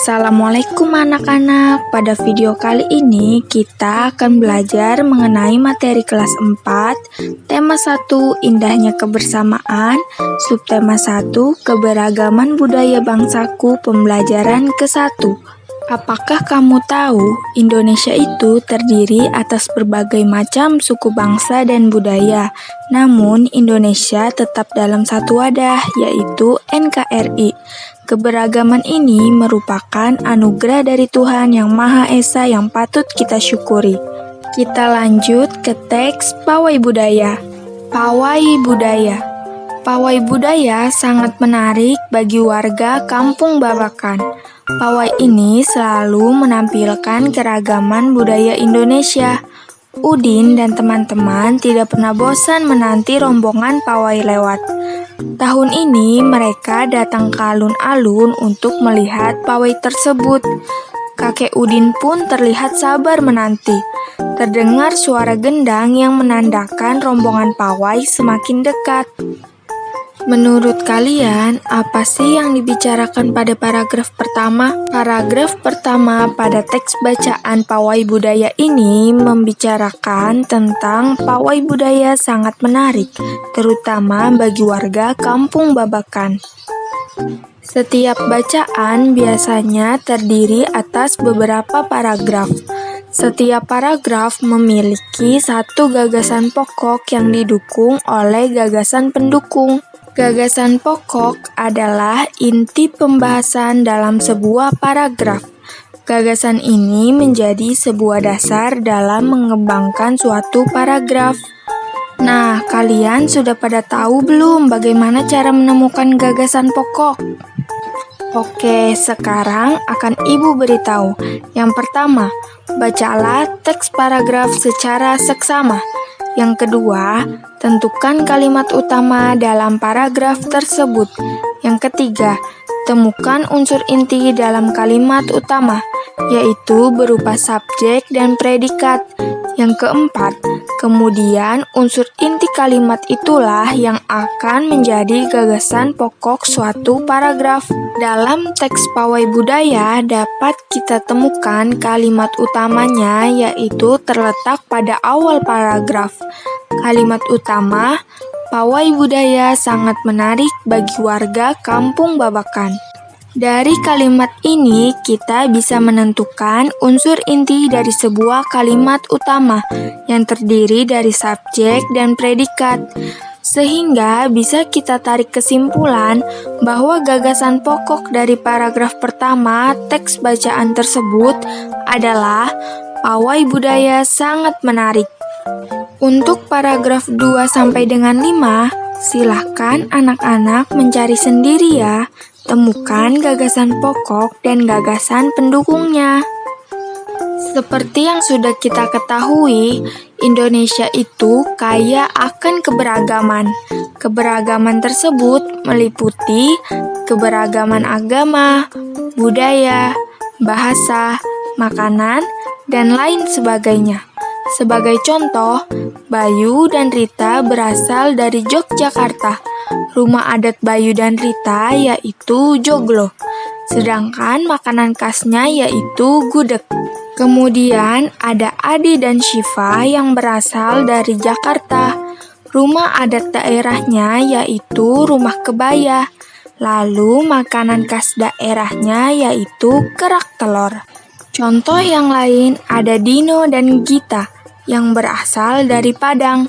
Assalamualaikum anak-anak. Pada video kali ini kita akan belajar mengenai materi kelas 4, tema 1 indahnya kebersamaan, subtema 1 keberagaman budaya bangsaku, pembelajaran ke-1. Apakah kamu tahu Indonesia itu terdiri atas berbagai macam suku bangsa dan budaya, namun Indonesia tetap dalam satu wadah, yaitu NKRI. Keberagaman ini merupakan anugerah dari Tuhan Yang Maha Esa yang patut kita syukuri. Kita lanjut ke teks Pawai Budaya. Pawai Budaya. Pawai budaya sangat menarik bagi warga Kampung Babakan. Pawai ini selalu menampilkan keragaman budaya Indonesia. Udin dan teman-teman tidak pernah bosan menanti rombongan pawai lewat. Tahun ini mereka datang ke alun-alun untuk melihat pawai tersebut. Kakek Udin pun terlihat sabar menanti. Terdengar suara gendang yang menandakan rombongan pawai semakin dekat. Menurut kalian, apa sih yang dibicarakan pada paragraf pertama? Paragraf pertama pada teks bacaan Pawai Budaya ini membicarakan tentang pawai budaya sangat menarik, terutama bagi warga Kampung Babakan. Setiap bacaan biasanya terdiri atas beberapa paragraf. Setiap paragraf memiliki satu gagasan pokok yang didukung oleh gagasan pendukung. Gagasan pokok adalah inti pembahasan dalam sebuah paragraf. Gagasan ini menjadi sebuah dasar dalam mengembangkan suatu paragraf. Nah, kalian sudah pada tahu belum bagaimana cara menemukan gagasan pokok? Oke, sekarang akan Ibu beritahu. Yang pertama, bacalah teks paragraf secara seksama. Yang kedua, tentukan kalimat utama dalam paragraf tersebut. Yang ketiga, temukan unsur inti dalam kalimat utama, yaitu berupa subjek dan predikat. Yang keempat, kemudian unsur inti kalimat itulah yang akan menjadi gagasan pokok suatu paragraf. Dalam teks Pawai Budaya dapat kita temukan kalimat utamanya, yaitu terletak pada awal paragraf. Kalimat utama, Pawai Budaya sangat menarik bagi warga Kampung Babakan. Dari kalimat ini, kita bisa menentukan unsur inti dari sebuah kalimat utama yang terdiri dari subjek dan predikat, sehingga bisa kita tarik kesimpulan bahwa gagasan pokok dari paragraf pertama teks bacaan tersebut adalah Pawai Budaya sangat menarik. Untuk paragraf 2 sampai dengan 5, silahkan anak-anak mencari sendiri ya. Temukan gagasan pokok dan gagasan pendukungnya. Seperti yang sudah kita ketahui, Indonesia itu kaya akan keberagaman. Keberagaman tersebut meliputi keberagaman agama, budaya, bahasa, makanan, dan lain sebagainya. Sebagai contoh, Bayu dan Rita berasal dari Yogyakarta. Rumah adat Bayu dan Rita yaitu joglo, sedangkan makanan khasnya yaitu gudeg. Kemudian ada Adi dan Syifa yang berasal dari Jakarta. Rumah adat daerahnya yaitu rumah kebaya. Lalu makanan khas daerahnya yaitu kerak telur. Contoh yang lain ada Dino dan Gita yang berasal dari Padang.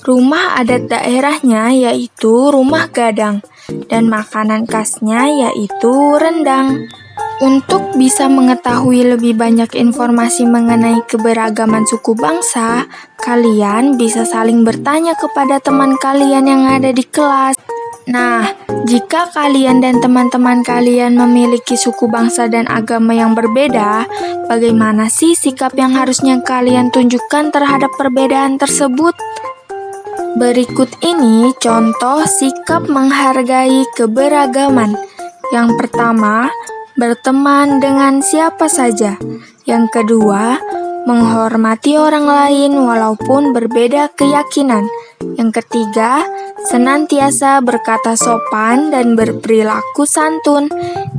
Rumah adat daerahnya yaitu rumah gadang, dan makanan khasnya yaitu rendang. Untuk bisa mengetahui lebih banyak informasi mengenai keberagaman suku bangsa, kalian bisa saling bertanya kepada teman kalian yang ada di kelas. Nah, jika kalian dan teman-teman kalian memiliki suku bangsa dan agama yang berbeda, bagaimana sih sikap yang harusnya kalian tunjukkan terhadap perbedaan tersebut? Berikut ini contoh sikap menghargai keberagaman. Yang pertama, berteman dengan siapa saja. Yang kedua, menghormati orang lain walaupun berbeda keyakinan. Yang ketiga, senantiasa berkata sopan dan berperilaku santun.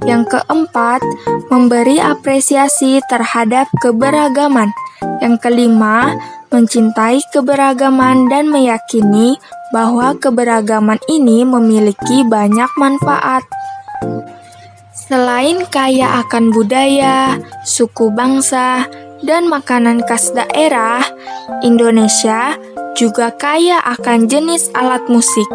Yang keempat, memberi apresiasi terhadap keberagaman. Yang kelima, mencintai keberagaman dan meyakini bahwa keberagaman ini memiliki banyak manfaat. Selain kaya akan budaya, suku bangsa, dan makanan khas daerah, Indonesia juga kaya akan jenis alat musik.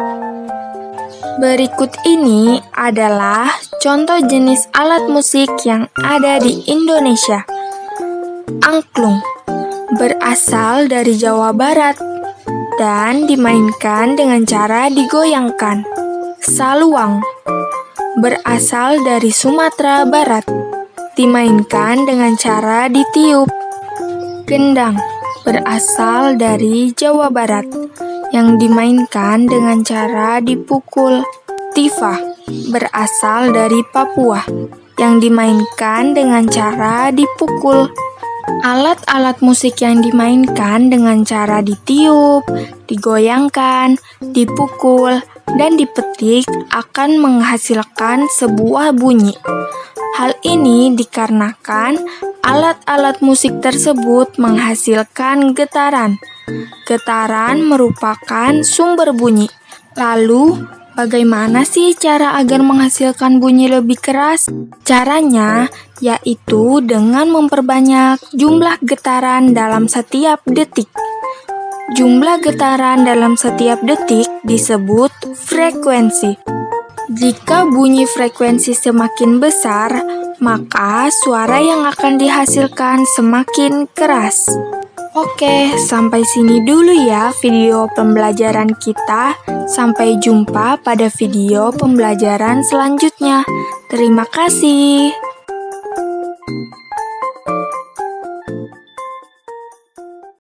Berikut ini adalah contoh jenis alat musik yang ada di Indonesia. Angklung berasal dari Jawa Barat dan dimainkan dengan cara digoyangkan. Saluang berasal dari Sumatera Barat, dimainkan dengan cara ditiup. Gendang berasal dari Jawa Barat, yang dimainkan dengan cara dipukul. Tifa berasal dari Papua, yang dimainkan dengan cara dipukul. Alat-alat musik yang dimainkan dengan cara ditiup, digoyangkan, dipukul, dan dipetik akan menghasilkan sebuah bunyi. Hal ini dikarenakan alat-alat musik tersebut menghasilkan getaran. Getaran merupakan sumber bunyi. Lalu, bagaimana sih cara agar menghasilkan bunyi lebih keras? Caranya yaitu dengan memperbanyak jumlah getaran dalam setiap detik. Jumlah getaran dalam setiap detik disebut frekuensi. Jika bunyi frekuensi semakin besar, maka suara yang akan dihasilkan semakin keras. Oke, sampai sini dulu ya video pembelajaran kita. Sampai jumpa pada video pembelajaran selanjutnya. Terima kasih.